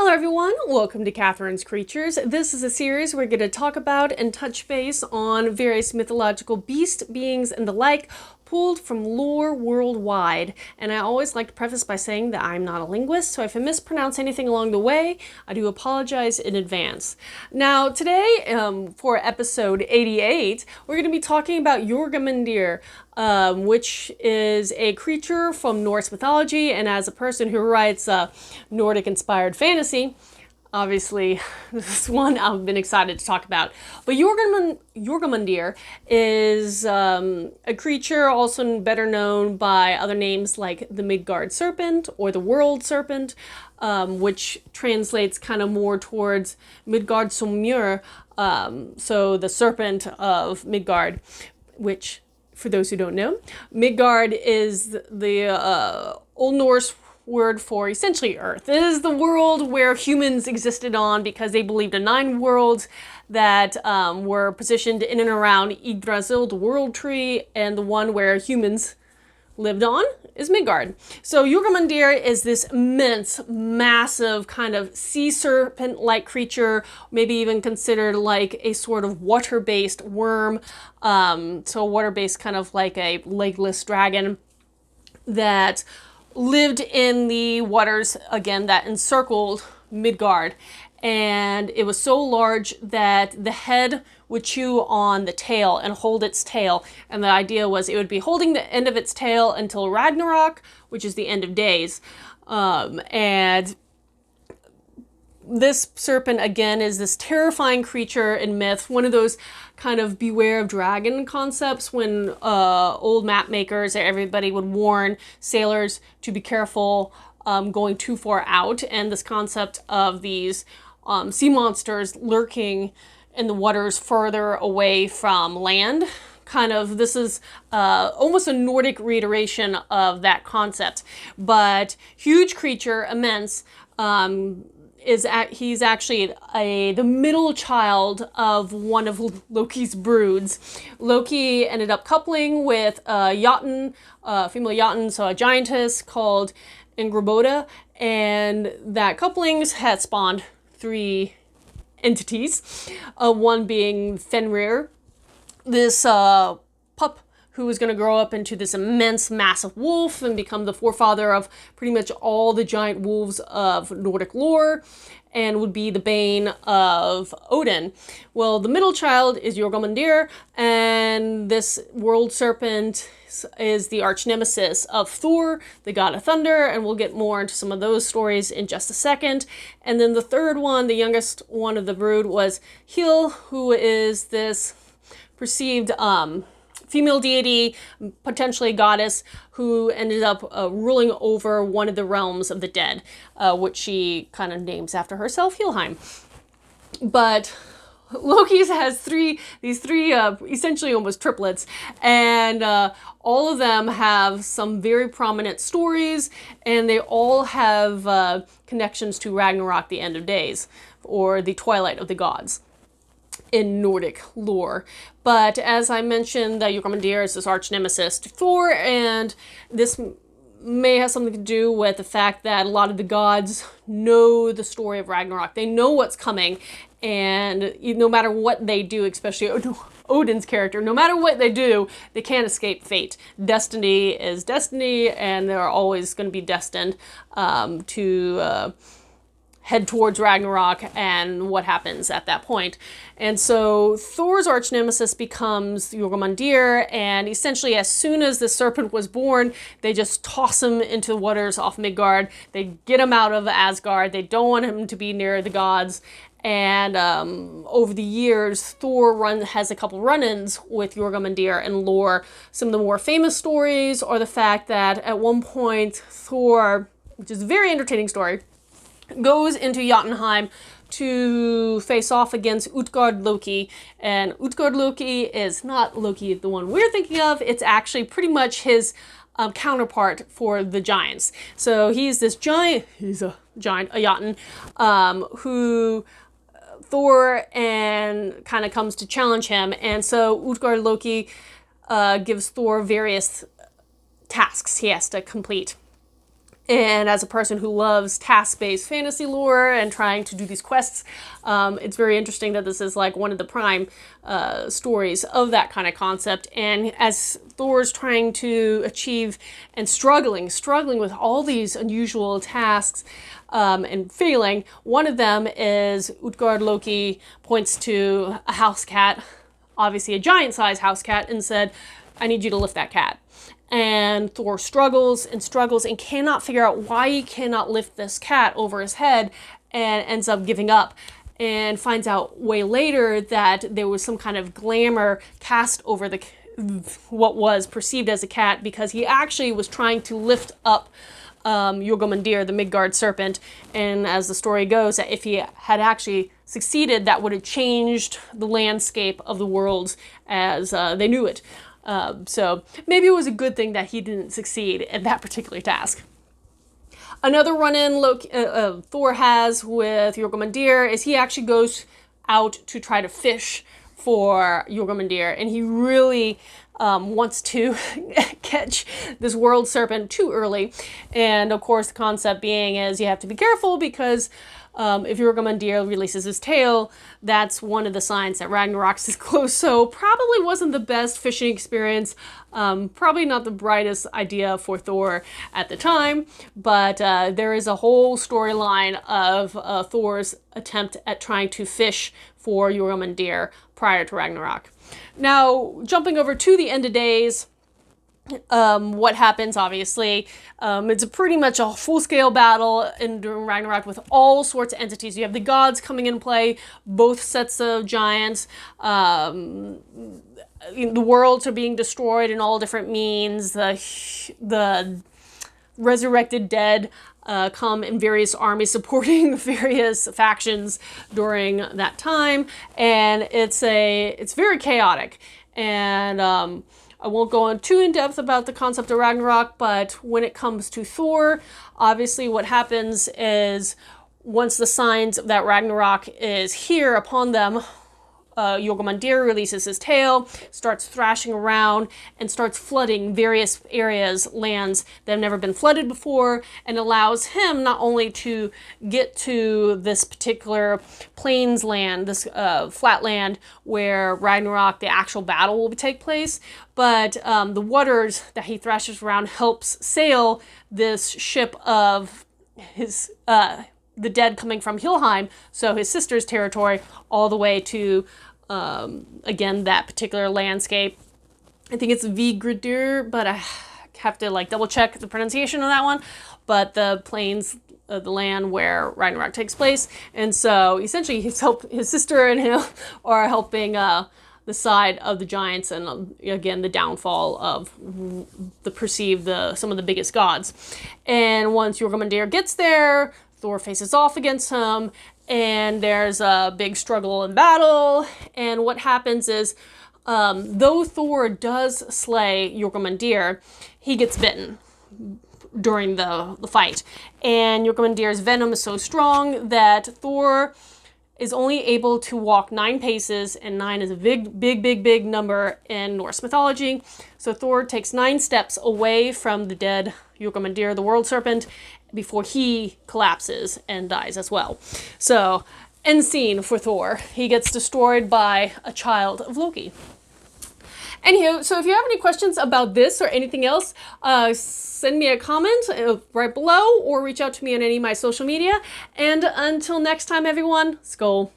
Hello everyone, welcome to Katharine's Creatures. This is a series we're going to talk about and touch base on various mythological beasts, beings, and the like, pulled from lore worldwide. And I always like to preface by saying that I'm not a linguist, so if I mispronounce anything along the way, I do apologize in advance. Now today, for episode 88, we're going to be talking about Jormungandr, which is a creature from Norse mythology, and as a person who writes Nordic-inspired fantasy, obviously this is one I've been excited to talk about. But Jormungandr is a creature also better known by other names like the Midgard serpent or the world serpent, which translates kind of more towards Midgard Somur, so the serpent of Midgard, which, for those who don't know, Midgard is the Old Norse word for essentially Earth. It is the world where humans existed on because they believed in 9 worlds that were positioned in and around Yggdrasil, the world tree, and the one where humans lived on is Midgard. So Jormungandr is this immense, massive kind of sea serpent-like creature, maybe even considered like a sort of water-based worm. So water-based, kind of like a legless dragon that lived in the waters, again, that encircled Midgard. And it was so large that the head would chew on the tail and hold its tail. And the idea was it would be holding the end of its tail until Ragnarok, which is the end of days. And this serpent, again, is this terrifying creature in myth, one of those kind of beware of dragon concepts when old map makers or everybody would warn sailors to be careful going too far out. And this concept of these sea monsters lurking in the waters further away from land. This is almost a Nordic reiteration of that concept. But huge creature, immense, he's actually the middle child of one of Loki's broods. Loki ended up coupling with a Jotun, female Jotun, so a giantess called Ingraboda, and that couplings had spawned 3 entities, one being Fenrir, this pup who was going to grow up into this immense, massive wolf and become the forefather of pretty much all the giant wolves of Nordic lore, and would be the bane of Odin. Well, the middle child is Jormungandr, and this world serpent is the arch nemesis of Thor, the god of thunder, and we'll get more into some of those stories in just a second. And then the third one, the youngest one of the brood, was Hel, who is this perceived female deity, potentially goddess, who ended up ruling over one of the realms of the dead, which she kind of names after herself, Helheim. But Loki has these three essentially almost triplets, and all of them have some very prominent stories, and they all have connections to Ragnarok, the end of days, or the twilight of the gods in Nordic lore. But as I mentioned, Jormungandr is this arch nemesis to Thor, and this may have something to do with the fact that a lot of the gods know the story of Ragnarok. They know what's coming, and no matter what they do, especially Odin's character, no matter what they do, they can't escape fate. Destiny is destiny, and they're always going to be destined to head towards Ragnarok and what happens at that point. And so Thor's arch nemesis becomes Jormungandr, and essentially as soon as the serpent was born, they just toss him into the waters off Midgard. They get him out of Asgard. They don't want him to be near the gods. And over the years, Thor has a couple run-ins with Jormungandr in lore. Some of the more famous stories are the fact that at one point Thor, which is a very entertaining story, goes into Jotunheim to face off against Utgard Loki. And Utgard Loki is not Loki, the one we're thinking of. It's actually pretty much his counterpart for the giants. So he's this giant, a Jotun, who Thor and kind of comes to challenge him. And so Utgard Loki gives Thor various tasks he has to complete. And as a person who loves task-based fantasy lore and trying to do these quests, it's very interesting that this is like one of the prime stories of that kind of concept. And as Thor's trying to achieve and struggling with all these unusual tasks and failing, one of them is Utgard Loki points to a house cat, obviously a giant-sized house cat, and said, I need you to lift that cat. And Thor struggles and cannot figure out why he cannot lift this cat over his head, and ends up giving up, and finds out way later that there was some kind of glamour cast over the what was perceived as a cat, because he actually was trying to lift up Jormungandr, the Midgard serpent, and as the story goes, that if he had actually succeeded, that would have changed the landscape of the worlds as they knew it. So maybe it was a good thing that he didn't succeed at that particular task. Another run-in Thor has with Jormungandr is he actually goes out to try to fish for Jormungandr, and he really wants to catch this world serpent too early. And of course, the concept being is you have to be careful, because if Jormungandr releases his tail, that's one of the signs that Ragnarok is close. So probably wasn't the best fishing experience. Probably not the brightest idea for Thor at the time. But there is a whole storyline of Thor's attempt at trying to fish for Jormungandr prior to Ragnarok. Now, jumping over to the end of days, what happens, obviously, it's pretty much a full-scale battle during Ragnarok with all sorts of entities. You have the gods coming into play, both sets of giants, the worlds are being destroyed in all different means, the resurrected dead come in various armies supporting various factions during that time, and it's very chaotic. And I won't go on too in depth about the concept of Ragnarok, but when it comes to Thor, obviously what happens is once the signs of that Ragnarok is here upon them, Jormungandr releases his tail, starts thrashing around, and starts flooding various areas, lands that have never been flooded before, and allows him not only to get to this particular plains land, this flat land where Ragnarok, the actual will take place, but the waters that he thrashes around helps sail this ship of his the dead coming from Helheim, so his sister's territory, all the way to again, that particular landscape. I think it's Vigridur, but I have to like double check the pronunciation of that one. But the plains, the land where Ragnarok takes place. And so essentially his sister and him are helping the side of the giants, and again, the downfall of some of the biggest gods. And once Jormungandr gets there, Thor faces off against him, and there's a big struggle and battle. And what happens is, though Thor does slay Jormungandr, he gets bitten during the fight. And Jormungandr's venom is so strong that Thor is only able to walk 9 paces, and 9 is a big number in Norse mythology. So Thor takes 9 steps away from the dead Jormungandr, the world serpent, before he collapses and dies as well. So, end scene for Thor. He gets destroyed by a child of Loki. Anywho, so if you have any questions about this or anything else, send me a comment right below, or reach out to me on any of my social media. And until next time, everyone, Skål.